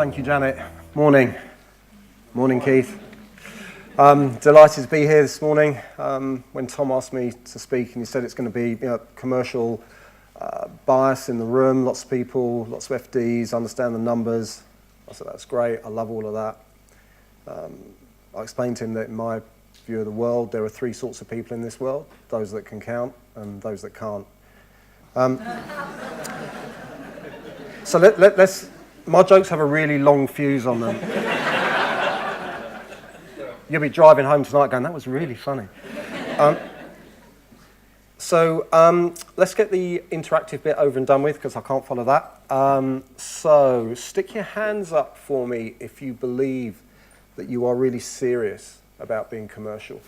Thank you, Janet. Morning. Morning, Keith. Delighted to be here this morning. When Tom asked me to speak, and he said it's going to be commercial bias in the room, lots of people, lots of FDs, understand the numbers. I said, that's great, I love all of that. I explained to him that in my view of the world, there are three sorts of people in this world: those that can count and those that can't. So let's. My jokes have a really long fuse on them. You'll be driving home tonight going, that was really funny. So let's get the interactive bit over and done with, because I can't follow that. So stick your hands up for me if you believe that you are really serious about being commercial.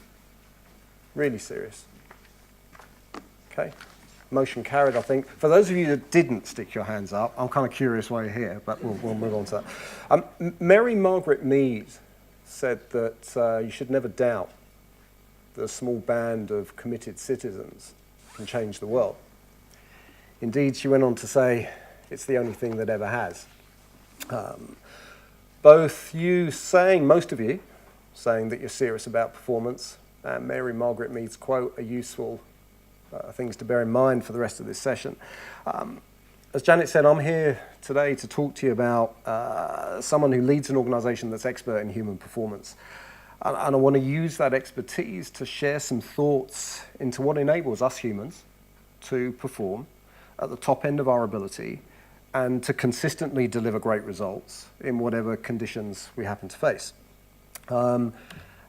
Really serious. Okay. Motion carried, I think. For those of you that didn't stick your hands up, I'm kind of curious why you're here, but we'll move on to that. Mary Margaret Mead said that you should never doubt that a small band of committed citizens can change the world. Indeed, she went on to say, it's the only thing that ever has. Both you saying, most of you, saying that you're serious about performance, and Mary Margaret Mead's quote are useful things to bear in mind for the rest of this session. As Janet said, I'm here today to talk to you about someone who leads an organisation that's expert in human performance. And I want to use that expertise to share some thoughts into what enables us humans to perform at the top end of our ability and to consistently deliver great results in whatever conditions we happen to face.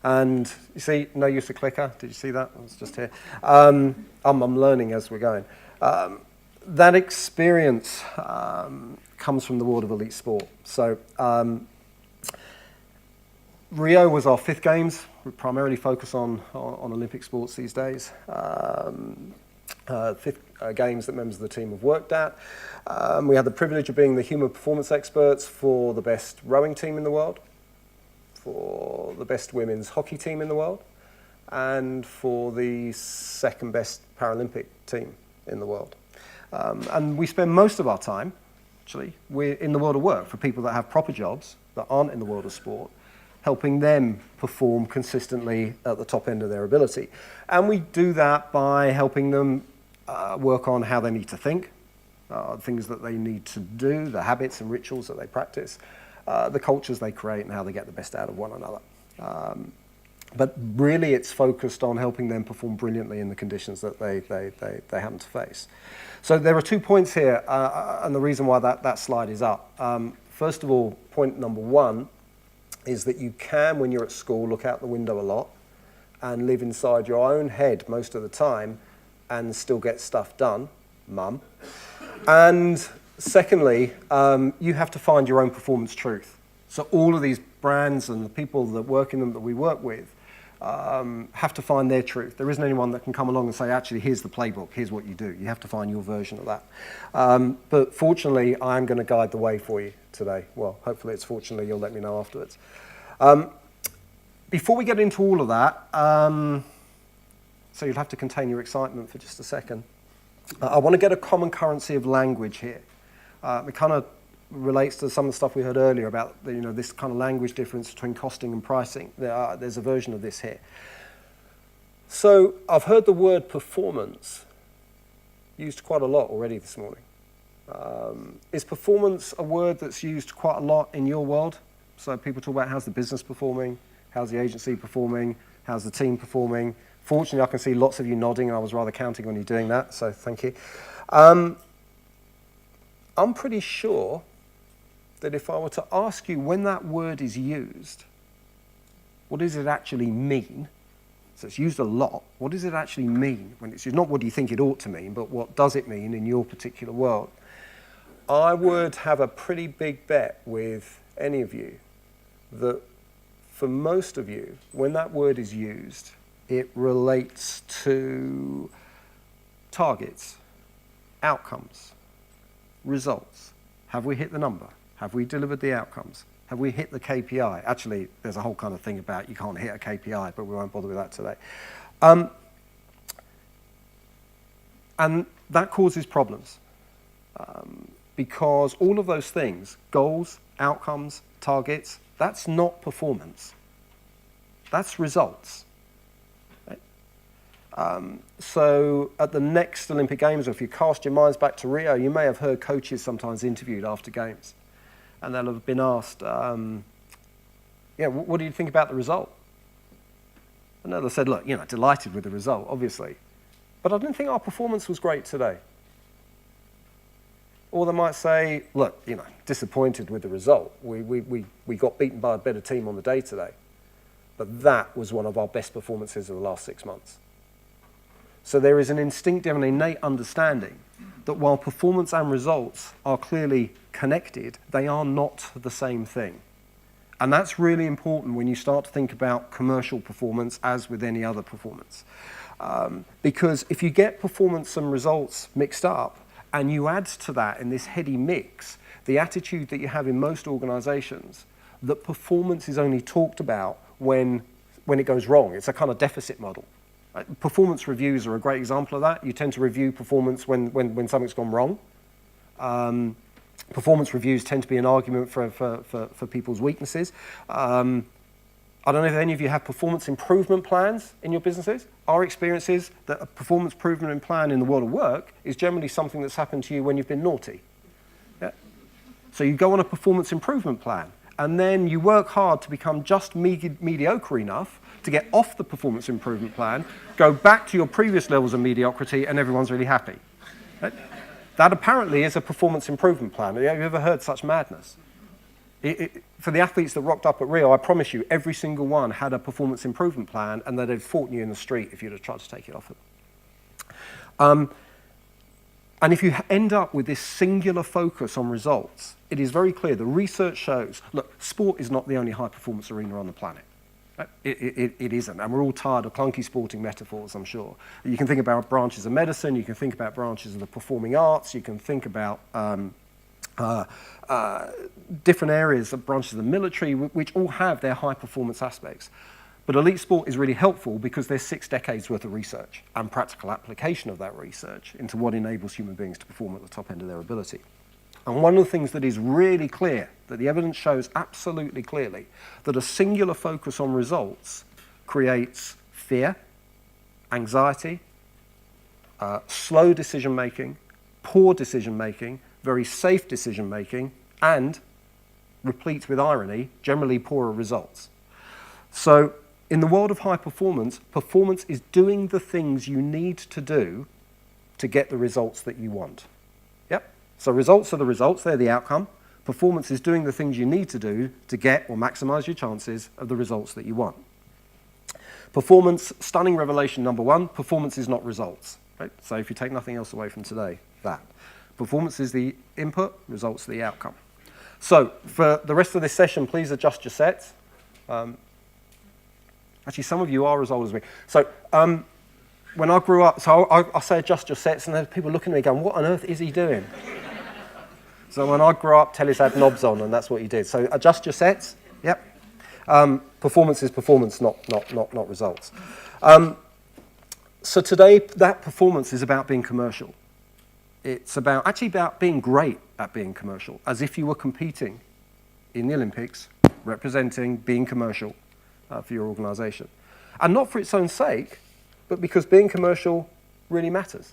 And you see, no use of clicker. Did you see that? I was just here. I'm learning as we're going. That experience comes from the world of elite sport. So Rio was our fifth games. We primarily focus on Olympic sports these days. Fifth games that members of the team have worked at. We had the privilege of being the human performance experts for the best rowing team in the world, for the best women's hockey team in the world, and for the second best Paralympic team in the world. And we spend most of our time, actually, we're in the world of work for people that have proper jobs that aren't in the world of sport, helping them perform consistently at the top end of their ability. And we do that by helping them work on how they need to think, things that they need to do, the habits and rituals that they practice, the cultures they create, and how they get the best out of one another. But really it's focused on helping them perform brilliantly in the conditions that they happen to face. So there are 2 points here, and the reason why that slide is up. First of all, point number one is that you can, when you're at school, look out the window a lot and live inside your own head most of the time and still get stuff done, mum. And secondly, you have to find your own performance truth. So all of these brands and the people that work in them that we work with have to find their truth. There isn't anyone that can come along and say, actually, here's the playbook, here's what you do. You have to find your version of that. But fortunately, I'm going to guide the way for you today. Well, hopefully it's fortunately, you'll let me know afterwards. Before we get into all of that, so you'll have to contain your excitement for just a second. I want to get a common currency of language here. It kind of relates to some of the stuff we heard earlier about this kind of language difference between costing and pricing. There's a version of this here. So I've heard the word performance used quite a lot already this morning. Is performance a word that's used quite a lot in your world? So people talk about how's the business performing, how's the agency performing, how's the team performing. Fortunately, I can see lots of you nodding, and I was rather counting on you doing that, so thank you. I'm pretty sure that if I were to ask you when that word is used, what does it actually mean? So it's used a lot. What does it actually mean when it's used? Not what do you think it ought to mean, but what does it mean in your particular world? I would have a pretty big bet with any of you that for most of you, when that word is used, it relates to targets, outcomes, results. Have we hit the number? Have we delivered the outcomes? Have we hit the KPI? Actually, there's a whole kind of thing about you can't hit a KPI, but we won't bother with that today. And that causes problems because all of those things, goals, outcomes, targets, that's not performance. That's results. Right? So at the next Olympic Games, or if you cast your minds back to Rio, you may have heard coaches sometimes interviewed after games. And they'll have been asked, what do you think about the result? And they'll have said, look, delighted with the result, obviously. But I didn't think our performance was great today. Or they might say, look, disappointed with the result. We got beaten by a better team on the day today. But that was one of our best performances of the last 6 months. So there is an instinctive and innate understanding that while performance and results are clearly connected, they are not the same thing. And that's really important when you start to think about commercial performance as with any other performance. Because if you get performance and results mixed up, and you add to that in this heady mix, the attitude that you have in most organizations, that performance is only talked about when it goes wrong. It's a kind of deficit model. Performance reviews are a great example of that. You tend to review performance when something's gone wrong. Performance reviews tend to be an argument for people's weaknesses. I don't know if any of you have performance improvement plans in your businesses. Our experience is that a performance improvement plan in the world of work is generally something that's happened to you when you've been naughty. Yeah? So you go on a performance improvement plan, and then you work hard to become just mediocre enough to get off the performance improvement plan, go back to your previous levels of mediocrity, and everyone's really happy. Right? That apparently is a performance improvement plan. Have you ever heard such madness? For the athletes that rocked up at Rio, I promise you, every single one had a performance improvement plan, and they'd have fought you in the street if you'd have tried to take it off of them. And if you end up with this singular focus on results, it is very clear. The research shows, look, sport is not the only high-performance arena on the planet. It isn't, and we're all tired of clunky sporting metaphors, I'm sure. You can think about branches of medicine, you can think about branches of the performing arts, you can think about different areas of branches of the military, which all have their high-performance aspects. But elite sport is really helpful because there's 6 decades worth of research and practical application of that research into what enables human beings to perform at the top end of their ability. And one of the things that is really clear, that the evidence shows absolutely clearly, that a singular focus on results creates fear, anxiety, slow decision-making, poor decision-making, very safe decision-making, and, replete with irony, generally poorer results. So, in the world of high performance, performance is doing the things you need to do to get the results that you want. Yep. So results are the results, they're the outcome. Performance is doing the things you need to do to get or maximize your chances of the results that you want. Performance, stunning revelation number 1, performance is not results. Right? So if you take nothing else away from today, that. Performance is the input, results are the outcome. So for the rest of this session, please adjust your sets. Actually, some of you are as old as me. So when I grew up, so I say adjust your sets, and there's people looking at me going, what on earth is he doing? So when I grew up, tellies had knobs on, and that's what you did. So adjust your sets. Yep. Performance is performance, not results. So today, that performance is about being commercial. It's actually about being great at being commercial, as if you were competing in the Olympics, representing, being commercial for your organization. And not for its own sake, but because being commercial really matters.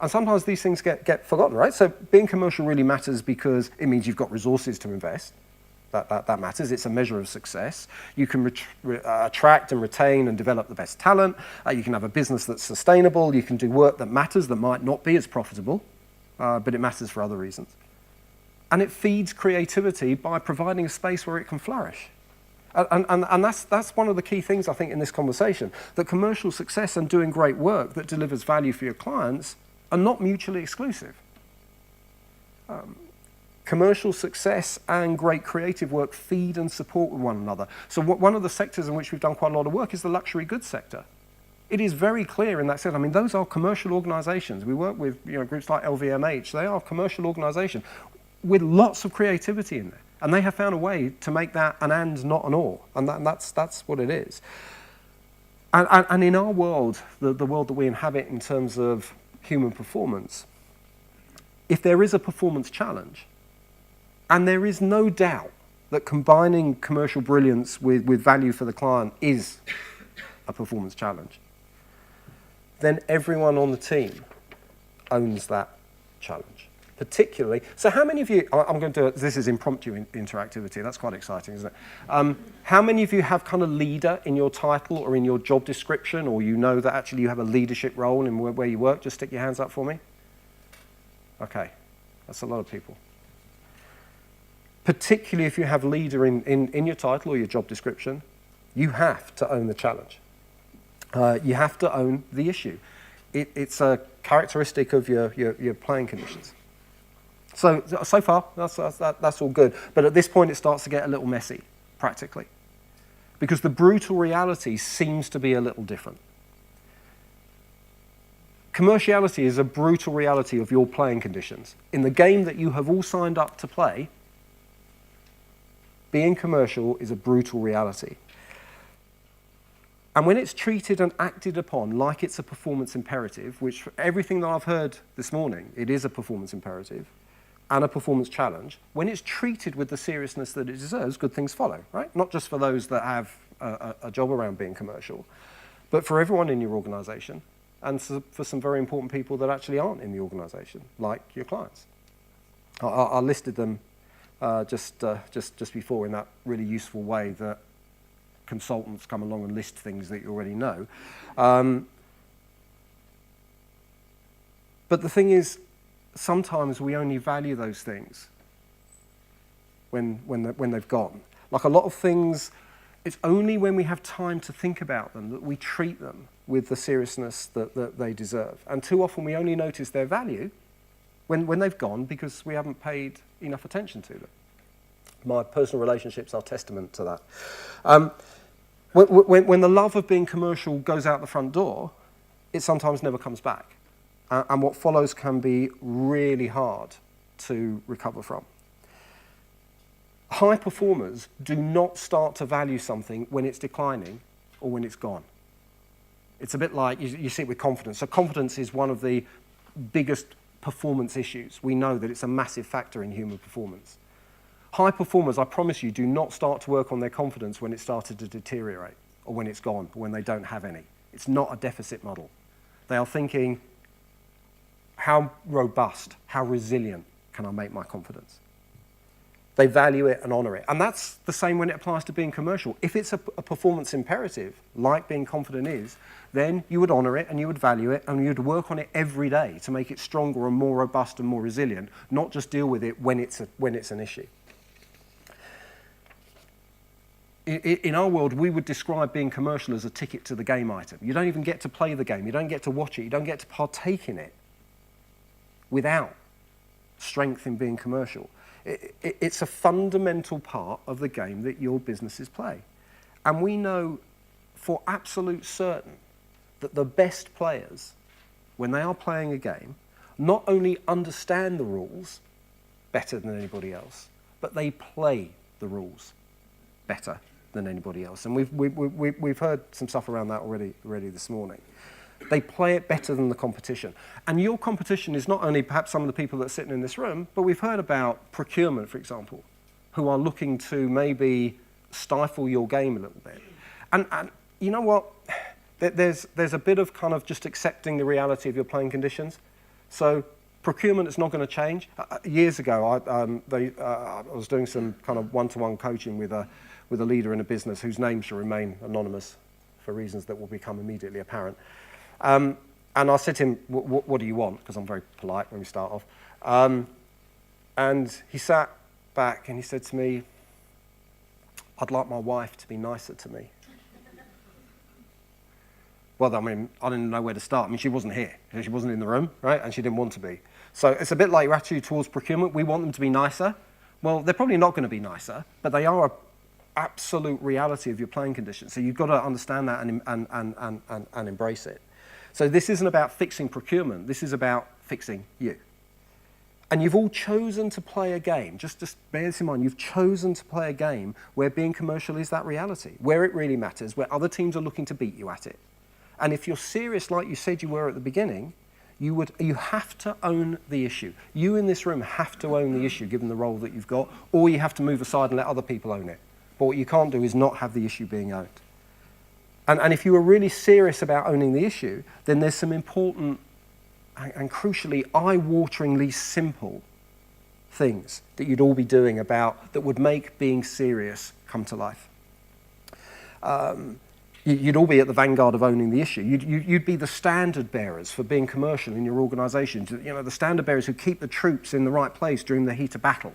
And sometimes these things get forgotten, right? So being commercial really matters because it means you've got resources to invest. That matters. It's a measure of success. You can attract and retain and develop the best talent. You can have a business that's sustainable. You can do work that matters that might not be as profitable, but it matters for other reasons. And it feeds creativity by providing a space where it can flourish. And that's one of the key things, I think, in this conversation, that commercial success and doing great work that delivers value for your clients are not mutually exclusive. Commercial success and great creative work feed and support one another. So one of the sectors in which we've done quite a lot of work is the luxury goods sector. It is very clear in that sense. I mean, those are commercial organizations. We work with groups like LVMH. They are commercial organizations with lots of creativity in there. And they have found a way to make that an and, not an or. And that's what it is. And in our world, the world that we inhabit in terms of human performance, if there is a performance challenge, and there is no doubt that combining commercial brilliance with value for the client is a performance challenge, then everyone on the team owns that challenge. Particularly, so how many of you, I'm going to do it, this is impromptu interactivity, that's quite exciting, isn't it? How many of you have kind of leader in your title or in your job description, or you know that actually you have a leadership role in where you work? Just stick your hands up for me. Okay, that's a lot of people. Particularly if you have leader in your title or your job description, you have to own the challenge. You have to own the issue. It's a characteristic of your playing conditions. So far, that's all good. But at this point, it starts to get a little messy, practically. Because the brutal reality seems to be a little different. Commerciality is a brutal reality of your playing conditions. In the game that you have all signed up to play, being commercial is a brutal reality. And when it's treated and acted upon like it's a performance imperative, which for everything that I've heard this morning, it is a performance imperative and a performance challenge, when it's treated with the seriousness that it deserves, good things follow, right? Not just for those that have a job around being commercial, but for everyone in your organization and for some very important people that actually aren't in the organization, like your clients. I listed them just before in that really useful way that consultants come along and list things that you already know. But the thing is, sometimes we only value those things when they've gone. Like a lot of things, it's only when we have time to think about them that we treat them with the seriousness that they deserve. And too often we only notice their value when they've gone because we haven't paid enough attention to them. My personal relationships are testament to that. When the love of being commercial goes out the front door, it sometimes never comes back. And what follows can be really hard to recover from. High performers do not start to value something when it's declining or when it's gone. It's a bit like, you see it with confidence. So confidence is one of the biggest performance issues. We know that it's a massive factor in human performance. High performers, I promise you, do not start to work on their confidence when it started to deteriorate or when it's gone or when they don't have any. It's not a deficit model. They are thinking, how robust, how resilient can I make my confidence? They value it and honor it. And that's the same when it applies to being commercial. If it's a performance imperative, like being confident is, then you would honor it and you would value it and you would work on it every day to make it stronger and more robust and more resilient, not just deal with it when it's an issue. In our world, we would describe being commercial as a ticket to the game item. You don't even get to play the game. You don't get to watch it. You don't get to partake in it without strength in being commercial. It's a fundamental part of the game that your businesses play. And we know for absolute certain that the best players, when they are playing a game, not only understand the rules better than anybody else, but they play the rules better than anybody else. And we've heard some stuff around that already this morning. They play it better than the competition. And your competition is not only perhaps some of the people that are sitting in this room, but we've heard about procurement, for example, who are looking to maybe stifle your game a little bit. And you know what? There's a bit of kind of just accepting the reality of your playing conditions. So procurement is not going to change. Years ago, I was doing some kind of one-to-one coaching with a leader in a business whose name shall remain anonymous for reasons that will become immediately apparent. And I said to him, what do you want? Because I'm very polite when we start off. And he sat back and he said to me, I'd like my wife to be nicer to me. Well, I mean, I didn't know where to start. I mean, she wasn't here. She wasn't in the room, right? And she didn't want to be. So it's a bit like your attitude towards procurement. We want them to be nicer. Well, they're probably not going to be nicer, but they are an absolute reality of your playing conditions. So you've got to understand that and embrace it. So this isn't about fixing procurement. This is about fixing you. And you've all chosen to play a game. Just bear this in mind. You've chosen to play a game where being commercial is that reality, where it really matters, where other teams are looking to beat you at it. And if you're serious like you said you were at the beginning, you have to own the issue. You in this room have to own the issue, given the role that you've got, or you have to move aside and let other people own it. But what you can't do is not have the issue being owned. And if you are really serious about owning the issue, then there's some important and crucially eye-wateringly simple things that you'd all be doing that would make being serious come to life. You'd all be at the vanguard of owning the issue. You'd be the standard bearers for being commercial in your organisations. You know, the standard bearers who keep the troops in the right place during the heat of battle.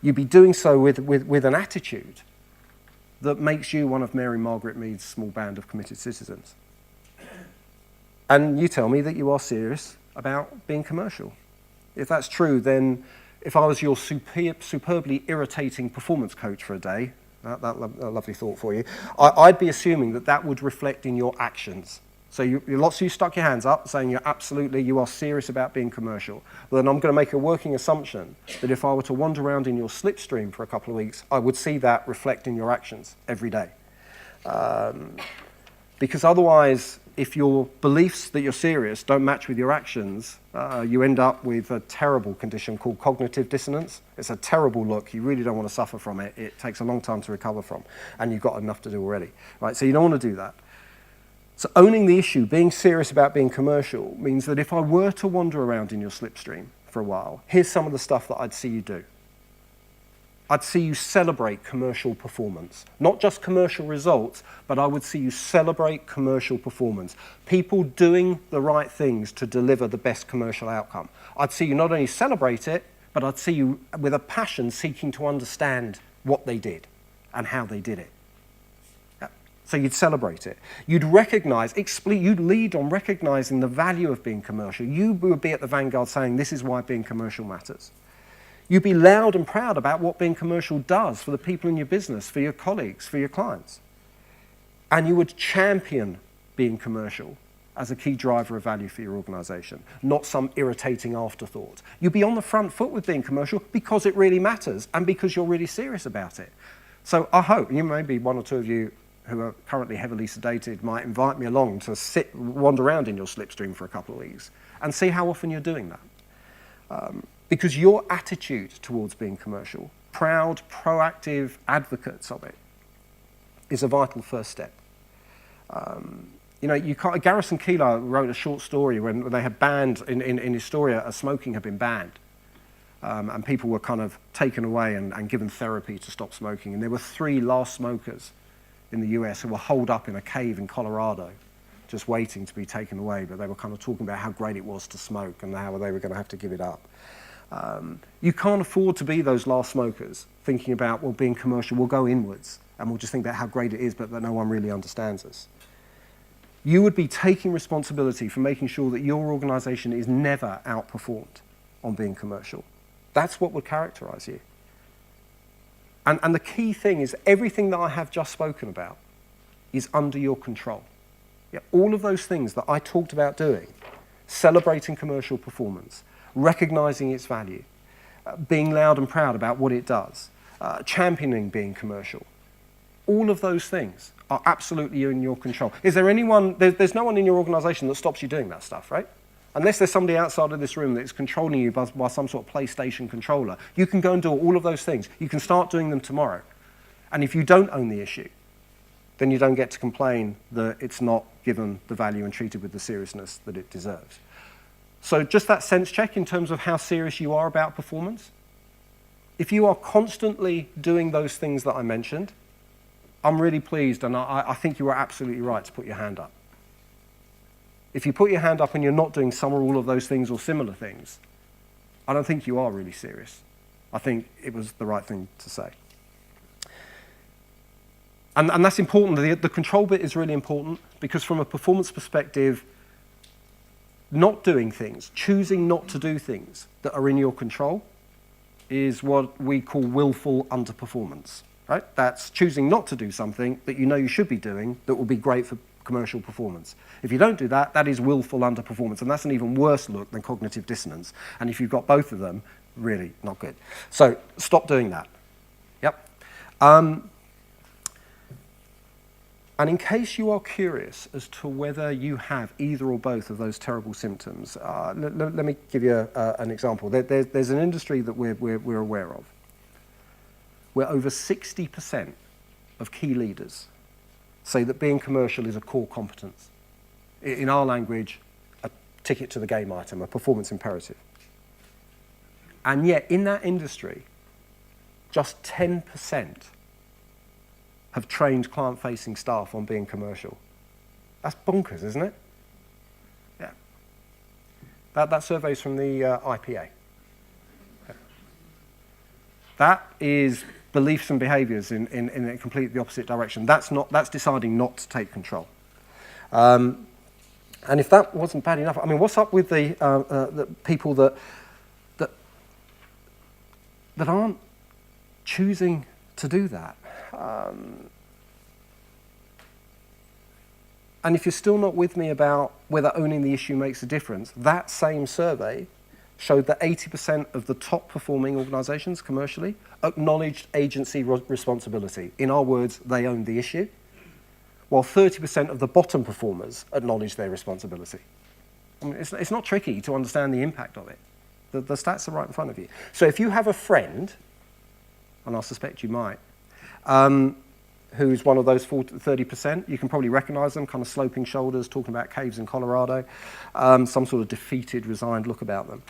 You'd be doing so with an attitude that makes you one of Mary Margaret Mead's small band of committed citizens. And you tell me that you are serious about being commercial. If that's true, then if I was your superbly irritating performance coach for a day, a lovely thought for you, I'd be assuming that would reflect in your actions. So lots of you stuck your hands up saying you are serious about being commercial. Well, then I'm going to make a working assumption that if I were to wander around in your slipstream for a couple of weeks, I would see that reflect in your actions every day. Because otherwise, if your beliefs that you're serious don't match with your actions, you end up with a terrible condition called cognitive dissonance. It's a terrible look. You really don't want to suffer from it. It takes a long time to recover from, and you've got enough to do already. Right? So you don't want to do that. So owning the issue, being serious about being commercial, means that if I were to wander around in your slipstream for a while, here's some of the stuff that I'd see you do. I'd see you celebrate commercial performance. Not just commercial results, but I would see you celebrate commercial performance. People doing the right things to deliver the best commercial outcome. I'd see you not only celebrate it, but I'd see you with a passion seeking to understand what they did and how they did it. So you'd celebrate it. You'd you'd lead on recognizing the value of being commercial. You would be at the vanguard saying, this is why being commercial matters. You'd be loud and proud about what being commercial does for the people in your business, for your colleagues, for your clients. And you would champion being commercial as a key driver of value for your organization, not some irritating afterthought. You'd be on the front foot with being commercial because it really matters and because you're really serious about it. So I hope, and you may be one or two of you who are currently heavily sedated might invite me along to wander around in your slipstream for a couple of weeks and see how often you're doing that. Because your attitude towards being commercial, proud, proactive advocates of it, is a vital first step. Garrison Keillor wrote a short story when they had banned, in Historia, smoking had been banned. And people were kind of taken away and given therapy to stop smoking. And there were 3 last smokers in the US who were holed up in a cave in Colorado, just waiting to be taken away, but they were kind of talking about how great it was to smoke and how they were going to have to give it up. You can't afford to be those last smokers thinking about, well, being commercial, we'll go inwards and we'll just think about how great it is, but that no one really understands us. You would be taking responsibility for making sure that your organization is never outperformed on being commercial. That's what would characterize you. And the key thing is everything that I have just spoken about is under your control. Yeah, all of those things that I talked about doing, celebrating commercial performance, recognizing its value, being loud and proud about what it does, championing being commercial, all of those things are absolutely in your control. Is there anyone, there's no one in your organization that stops you doing that stuff, right? Unless there's somebody outside of this room that is controlling you by some sort of PlayStation controller, you can go and do all of those things. You can start doing them tomorrow. And if you don't own the issue, then you don't get to complain that it's not given the value and treated with the seriousness that it deserves. So just that sense check in terms of how serious you are about performance. If you are constantly doing those things that I mentioned, I'm really pleased, and I think you are absolutely right to put your hand up. If you put your hand up and you're not doing some or all of those things or similar things, I don't think you are really serious. I think it was the right thing to say. And that's important. The control bit is really important because from a performance perspective, not doing things, choosing not to do things that are in your control is what we call willful underperformance, right? That's choosing not to do something that you know you should be doing that will be great for commercial performance. If you don't do that, that is willful underperformance, and that's an even worse look than cognitive dissonance. And if you've got both of them, really not good. So stop doing that. Yep. And in case you are curious as to whether you have either or both of those terrible symptoms, let me give you an example. There's an industry that we're aware of where over 60% of key leaders say that being commercial is a core competence. In our language, a ticket to the game item, a performance imperative. And yet, in that industry, just 10% have trained client-facing staff on being commercial. That's bonkers, isn't it? Yeah. That survey's from the IPA. Yeah. That is beliefs and behaviours in a completely the opposite direction. That's deciding not to take control. And if that wasn't bad enough, I mean, what's up with the people that aren't choosing to do that? And if you're still not with me about whether owning the issue makes a difference, that same survey showed that 80% of the top performing organisations commercially acknowledged agency responsibility. In our words, they owned the issue, while 30% of the bottom performers acknowledged their responsibility. I mean, it's not tricky to understand the impact of it. The stats are right in front of you. So if you have a friend, and I suspect you might, who's one of those 30%, you can probably recognise them, kind of sloping shoulders, talking about caves in Colorado, some sort of defeated, resigned look about them.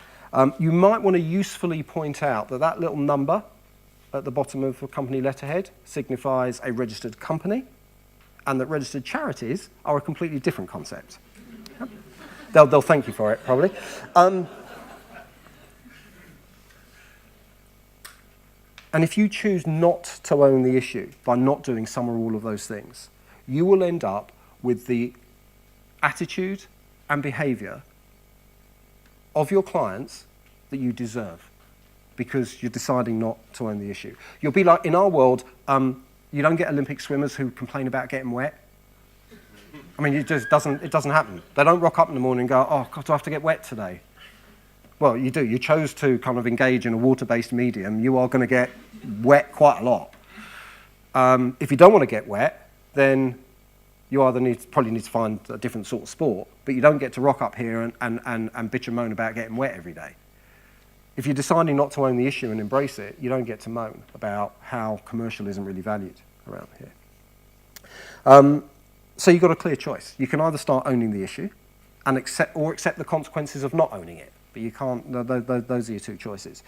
You might want to usefully point out that that little number at the bottom of a company letterhead signifies a registered company, and that registered charities are a completely different concept. They'll thank you for it, probably. And if you choose not to own the issue by not doing some or all of those things, you will end up with the attitude and behaviour of your clients that you deserve because you're deciding not to own the issue. You'll be like, in our world, you don't get Olympic swimmers who complain about getting wet. I mean, it doesn't happen. They don't rock up in the morning and go, oh, God, do I have to get wet today? Well, you do. You chose to kind of engage in a water-based medium. You are going to get wet quite a lot. If you don't want to get wet, then you either probably need to find a different sort of sport, but you don't get to rock up here and bitch and moan about getting wet every day. If you're deciding not to own the issue and embrace it, you don't get to moan about how commercial isn't really valued around here. So you've got a clear choice. You can either start owning the issue and accept the consequences of not owning it. But you can't, those are your two choices.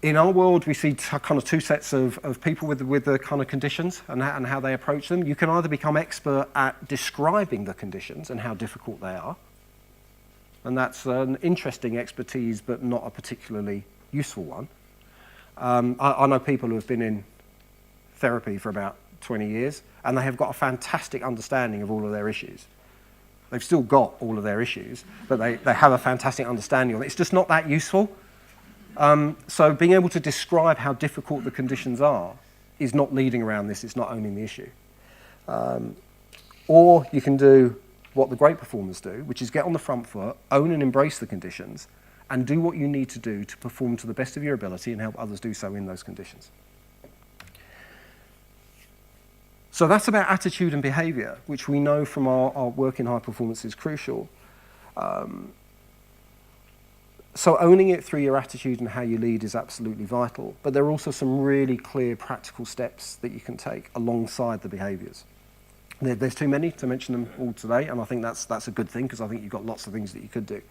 In our world, we see kind of two sets of people with the kind of conditions and how they approach them. You can either become expert at describing the conditions and how difficult they are, and that's an interesting expertise, but not a particularly useful one. I know people who have been in therapy for about 20 years, and they have got a fantastic understanding of all of their issues. They've still got all of their issues, but they have a fantastic understanding of it. It's just not that useful. So being able to describe how difficult the conditions are is not leading around this, it's not owning the issue. Or you can do what the great performers do, which is get on the front foot, own and embrace the conditions, and do what you need to do to perform to the best of your ability and help others do so in those conditions. So that's about attitude and behaviour, which we know from our work in high performance is crucial. So owning it through your attitude and how you lead is absolutely vital, but there are also some really clear practical steps that you can take alongside the behaviours. There's too many to mention them all today, and I think that's a good thing because I think you've got lots of things that you could do.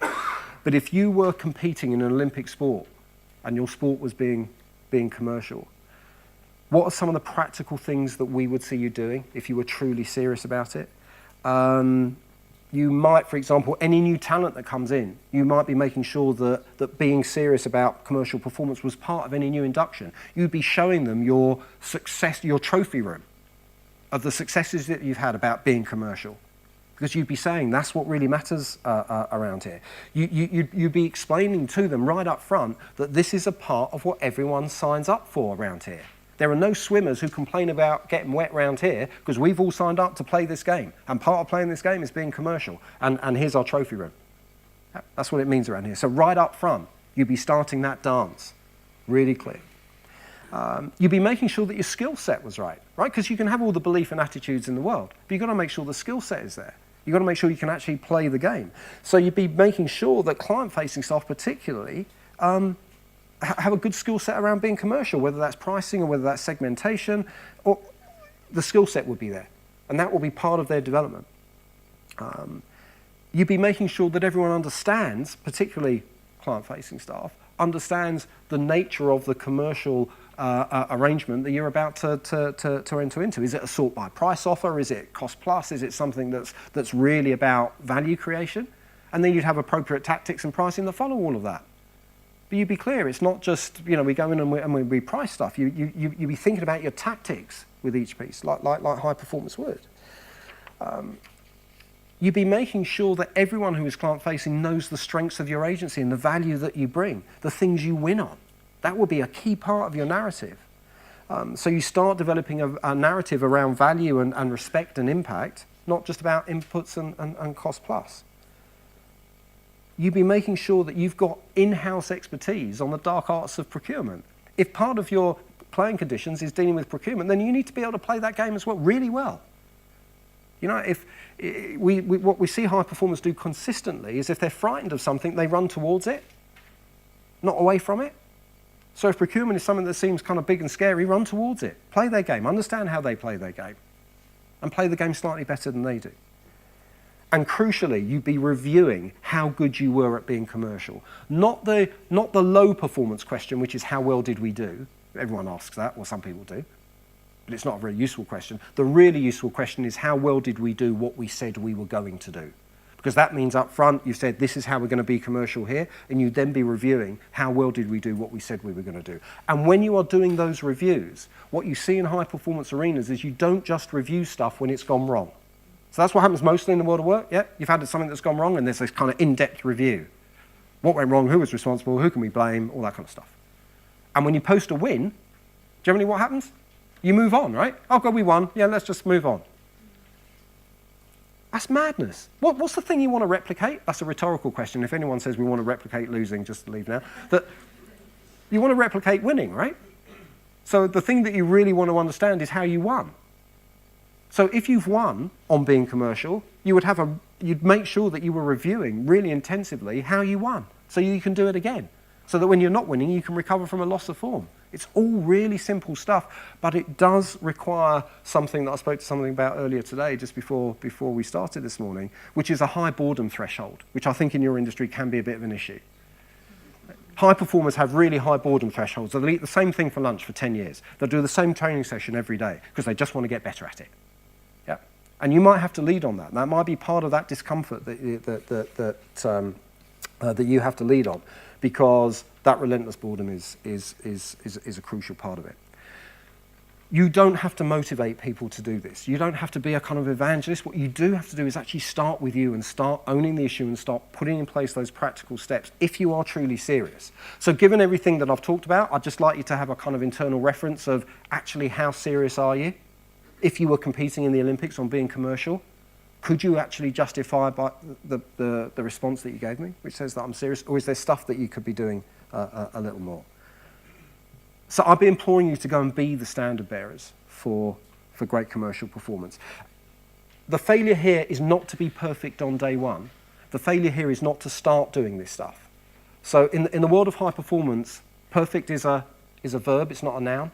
But if you were competing in an Olympic sport and your sport was being commercial, what are some of the practical things that we would see you doing if you were truly serious about it? You might, for example, any new talent that comes in, you might be making sure that being serious about commercial performance was part of any new induction. You'd be showing them your success, your trophy room of the successes that you've had about being commercial. Because you'd be saying that's what really matters around here. You'd be explaining to them right up front that this is a part of what everyone signs up for around here. There are no swimmers who complain about getting wet around here because we've all signed up to play this game. And part of playing this game is being commercial. And here's our trophy room. That's what it means around here. So right up front, you'd be starting that dance really clear. You'd be making sure that your skill set was right? Because you can have all the belief and attitudes in the world, but you've got to make sure the skill set is there. You've got to make sure you can actually play the game. So you'd be making sure that client-facing staff particularly have a good skill set around being commercial, whether that's pricing or whether that's segmentation, or the skill set would be there. And that will be part of their development. You'd be making sure that everyone understands, particularly client-facing staff, understands the nature of the commercial arrangement that you're about to enter into. Is it a sort by price offer? Is it cost plus? Is it something that's really about value creation? And then you'd have appropriate tactics and pricing that follow all of that. But you'd be clear, it's not just, we go in and we price stuff. You'd be thinking about your tactics with each piece, like high performance would. You'd be making sure that everyone who is client-facing knows the strengths of your agency and the value that you bring, the things you win on. That will be a key part of your narrative. So you start developing a narrative around value and respect and impact, not just about inputs and cost plus. You'd be making sure that you've got in-house expertise on the dark arts of procurement. If part of your playing conditions is dealing with procurement, then you need to be able to play that game as well, really well. What we see high performers do consistently is if they're frightened of something, they run towards it, not away from it. So if procurement is something that seems kind of big and scary, run towards it. Play their game, understand how they play their game, and play the game slightly better than they do. And crucially, you'd be reviewing how good you were at being commercial. Not the low performance question, which is how well did we do? Everyone asks that, or some people do. But it's not a very useful question. The really useful question is how well did we do what we said we were going to do? Because that means up front you said this is how we're going to be commercial here, and you'd then be reviewing how well did we do what we said we were going to do. And when you are doing those reviews, what you see in high performance arenas is you don't just review stuff when it's gone wrong. So that's what happens mostly in the world of work. Yeah, you've had something that's gone wrong and there's this kind of in-depth review. What went wrong, who was responsible, who can we blame, all that kind of stuff. And when you post a win, generally what happens? You move on, right? Oh God, we won. Yeah, let's just move on. That's madness. What's the thing you want to replicate? That's a rhetorical question. If anyone says we want to replicate losing, just leave now. That you want to replicate winning, right? So the thing that you really want to understand is how you won. So if you've won on being commercial, you'd make sure that you were reviewing really intensively how you won, so you can do it again. So that when you're not winning, you can recover from a loss of form. It's all really simple stuff, but it does require something that I spoke to something about earlier today, just before we started this morning, which is a high boredom threshold, which I think in your industry can be a bit of an issue. High performers have really high boredom thresholds. They'll eat the same thing for lunch for 10 years. They'll do the same training session every day because they just want to get better at it. Yeah, and you might have to lead on that. That might be part of that discomfort that you have to lead on, because that relentless boredom is a crucial part of it. You don't have to motivate people to do this. You don't have to be a kind of evangelist. What you do have to do is actually start with you and start owning the issue and start putting in place those practical steps if you are truly serious. So given everything that I've talked about, I'd just like you to have a kind of internal reference of actually how serious are you? If you were competing in the Olympics on being commercial, could you actually justify by the response that you gave me, which says that I'm serious, or is there stuff that you could be doing a little more? So I'd be imploring you to go and be the standard bearers for great commercial performance. The failure here is not to be perfect on day one. The failure here is not to start doing this stuff. So in the world of high performance, perfect is a verb, it's not a noun.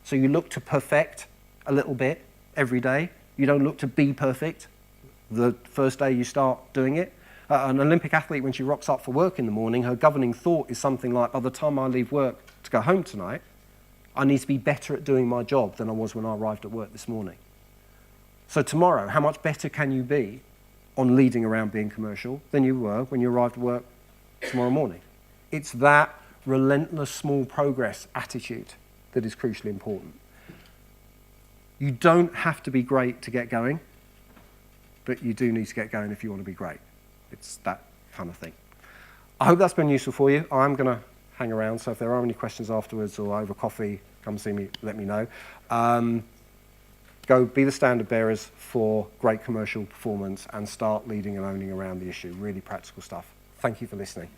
So you look to perfect a little bit every day. You don't look to be perfect the first day you start doing it. An Olympic athlete, when she rocks up for work in the morning, her governing thought is something like, by the time I leave work to go home tonight, I need to be better at doing my job than I was when I arrived at work this morning. So tomorrow, how much better can you be on leading around being commercial than you were when you arrived at work tomorrow morning? It's that relentless small progress attitude that is crucially important. You don't have to be great to get going, but you do need to get going if you want to be great. It's that kind of thing. I hope that's been useful for you. I'm going to hang around, so if there are any questions afterwards or over coffee, come see me, let me know. Go be the standard bearers for great commercial performance and start leading and owning around the issue. Really practical stuff. Thank you for listening.